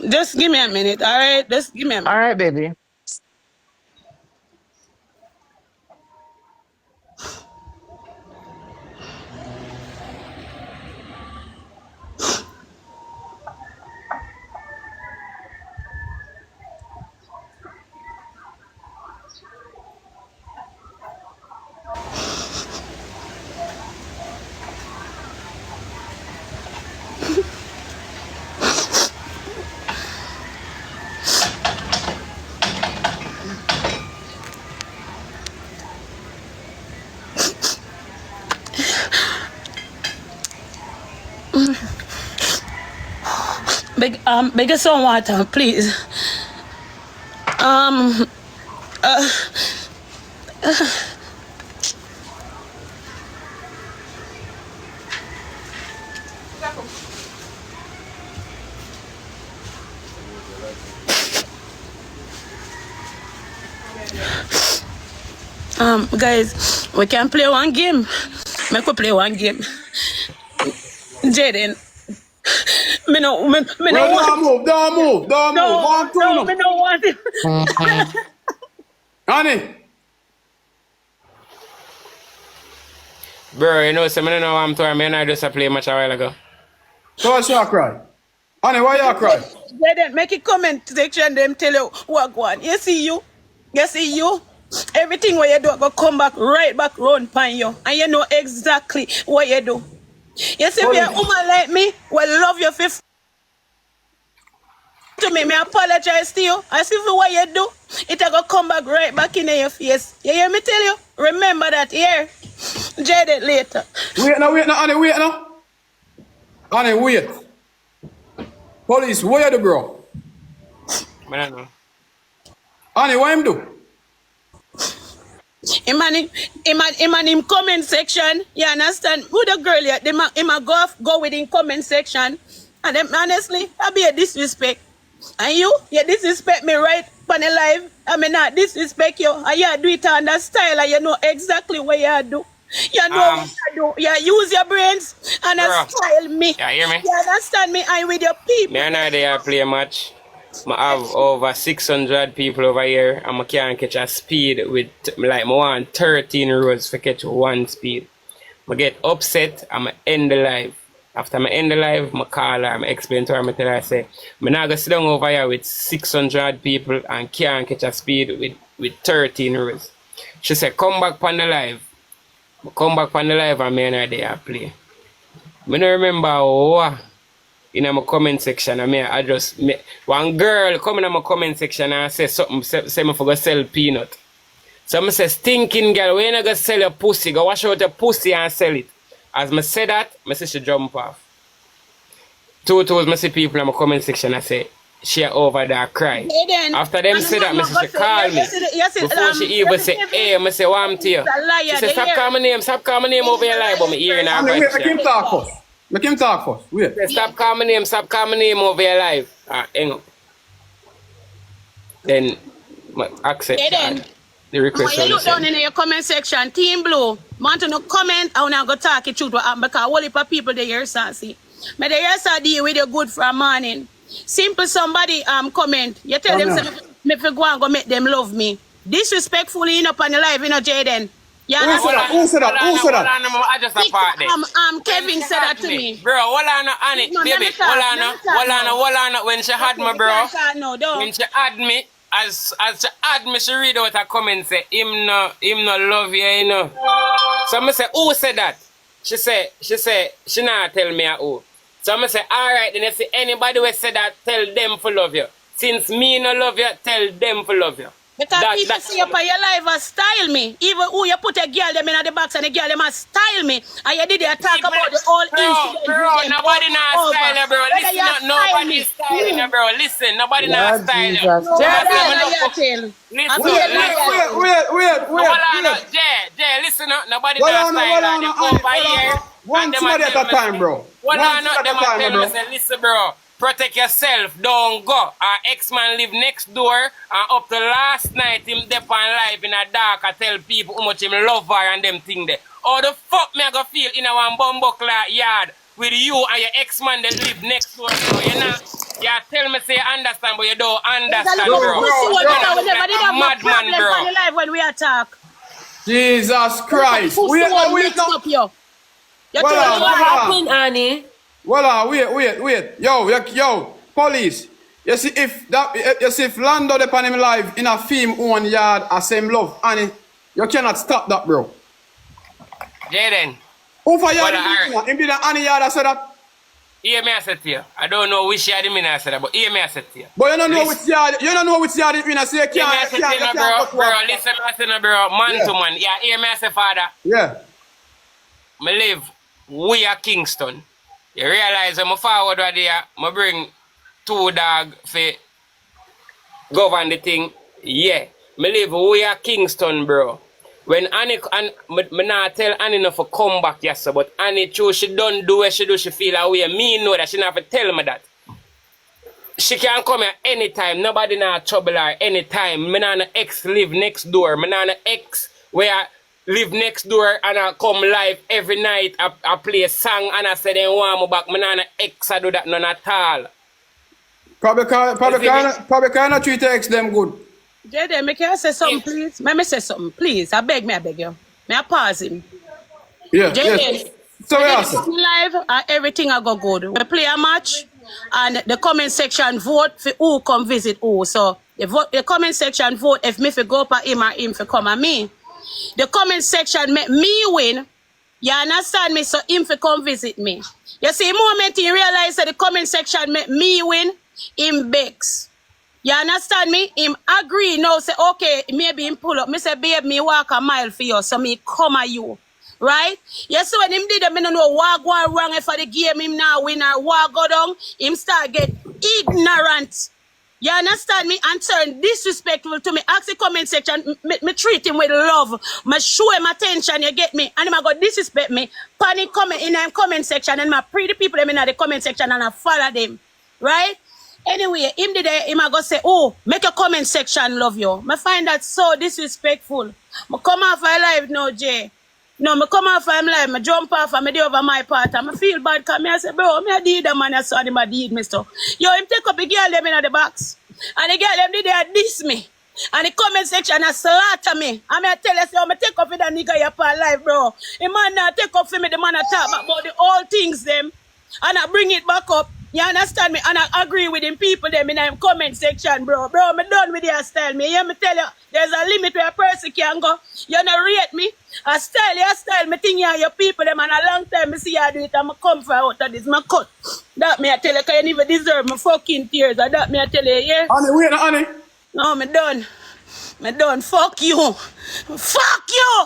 Just give me a minute, all right? Just give me a All minute. right, baby. Beg some water, please. Um, guys, we can play one game. Make we play one game. Jaden, me no want. Don't move. One, two, No, no. me no want it. Honey. Bro, you know, so I don't know what I'm talking about. I just play a match a while ago. So what's your cry? Honey, why you cry? Jaden, make a comment section. Them tell you what go on. You see you. Everything what you do go come back right back round pan you, and you know exactly what you do. You see, if you're a woman like me, will love you for to me. Me apologize to you. I see for what you do, it go come back right back in your face. You hear me tell you? Remember that here. Jaden later. Wait now, honey, wait now. Honey, wait. Police, where you do, bro? I don't know. Honey, what him do? Him comment section, you understand? Who the girl yet? Him a go with in comment section. And them honestly, I be a disrespect. And you disrespect me right on the live. I mean not disrespect you. And you do it on that style and you know exactly what you do. You know what you do. You use your brains and style me. Yeah, hear me? You understand me? And with your people. Me and I there play a match. I have over 600 people over here and I can't catch a speed with, like, I want 13 rows for catch one speed. I get upset and I end the live. After I end the live, I call her, I explain to her, I tell her, I say, I'm not going to sit down over here with 600 people and can't catch a speed with 13 rows. She said, come back on the live. I come back on the live and me and her there play. I don't remember what. In my comment section, I just one girl come in my comment section and say something, say me for go sell peanut. So I say, stinking girl, when you go sell your pussy, go wash out your pussy and sell it. As I say that, I say she jump off. Two toes, I see people in my comment section, I say, she over there cry. After them say that, I say, she call me. Before she even say, hey, I say, what I'm to you? She say, stop calling my name over your live, but I'm hearing her. Honey, wait, make him talk first. Make him talk first. Wait. Stop calling my name over your live. Hang up. Then, accept the request. You look down in your comment section, Team Blue. Want to no comment, I wanna go talk it truth what happened because all the people they hear see. But they hear deal with you good from morning. Simple somebody comment. You tell them say me fi go and go make them love me. Disrespectfully in up on the live, you know, Jaden. Who said that? I just a part there. Kevin said that to me. Bro, hold on, Annie, baby. Hold on. When she had me, bro. When she had me, as she had me, she read out a comment say, him no love you, you know. So I say, who said that? She she not tell me who. So I say, alright, then if anybody will say that, tell them for love you. Since me no love you, tell them for love you. Because people see up on your life and style me. Even who you put a girl them in the box and the girl them style me. And you did talk about the whole incident. Bro, nobody not style you, bro. Listen, nobody style you, bro. Listen, nobody not style you. Wait. Jay, listen up. Nobody not style you. Over here. One somebody at a time, bro. One at a time, bro. Listen, bro. Protect yourself, don't go. Our ex-man live next door, and up to last night, him dep on live in a dark, I tell people how much him love her and them thing there. How the fuck me I go feel in a one bumbuckler yard with you and your ex-man that live next door, you know? You tell me say you understand, but you don't There's a understand, little bro. pussy bro, one bro. because we never did have no Madman, problem bro. on the live when we attack. Jesus Christ. Pussy Wait, one wait, mixed no. up, yo. You Well, tell me What well, happened, Annie? Well, wait. Yo, police. You see if Lando upon him live in a film own yard as same love, and you cannot stop that, bro. Jaden, Who for yard Well, him did any yard I said that? hear me I said to you. I don't know which yard you mean I said that, but hear me I said to you. But you don't know Listen. which yard it mean I say you Hear me I can't said to you, go bro. to Bro, work. listen, I said, bro, man Yeah. to man. Yeah, hear me I say, father. Yeah. Me live we are Kingston. You realize I'm forward right there, I bring 2 dogs for govern the thing. Yeah. Me live we are Kingston, bro. When Annie and me not tell Annie enough to come back, yes, sir, but Annie true, she don't do what she do, she feel away. Me know that she not have to tell me that. She can come here anytime, nobody not trouble her anytime. Me not no ex live next door. Me not no ex where I live next door and I come live every night. I play a song and I say they want me back. Me not no ex I do that none at all. Probably can't treat ex them good. Jaden, me can I say something, Yes. please? Let me say something, please. I beg you. May I pause him? Yeah, Jaden, yes. So we yes. did come live and everything I go good. We play a match and the comment section vote for who come visit who. So the comment section vote if me for go for him or him for come at me. The comment section make me win. You understand me? So him for come visit me. You see, the moment he realize that the comment section make me win, him begs. You understand me? Him agree now, say, okay, maybe him pull up. Me say, babe, me walk a mile for you, so me come at you. Right? Yes, so when him did that, me don't know what go wrong if for the game him now win or what go down, him start get ignorant. You understand me? And turn disrespectful to me. Ask the comment section, me treat him with love. Me show him attention, you get me? And him a go disrespect me. Panic comment in the comment section and my pretty people them in the comment section and I follow them. Right? Anyway, him did him a go say, oh, make a comment section love you. I find that so disrespectful. I come off my live now, Jay. No, I come off my live, I jump off and I do over my part. And I feel bad because I say, bro, I did the man I saw him, I did me stuff. Yo, him take up the girl them in the box. And the girl them did they diss me. And the comment section a slaughter me. And I tell you, say, I take up with that nigga your part live, bro. The man not take up for me, the man a talk about the all things them. And I bring it back up. You understand me? And I agree with him people them in the comment section, bro. Bro, I'm done with your style. Me hear me tell you, there's a limit where a person can go. You not rate me. I style, your style. Me think you are your people them and a long time me see you do it and I come for out of this. My cut. That me I tell you, because you never deserve my fucking tears. And that me I tell you, yeah? Annie, wait, Annie. No, me done. Me done. Fuck you. Fuck you!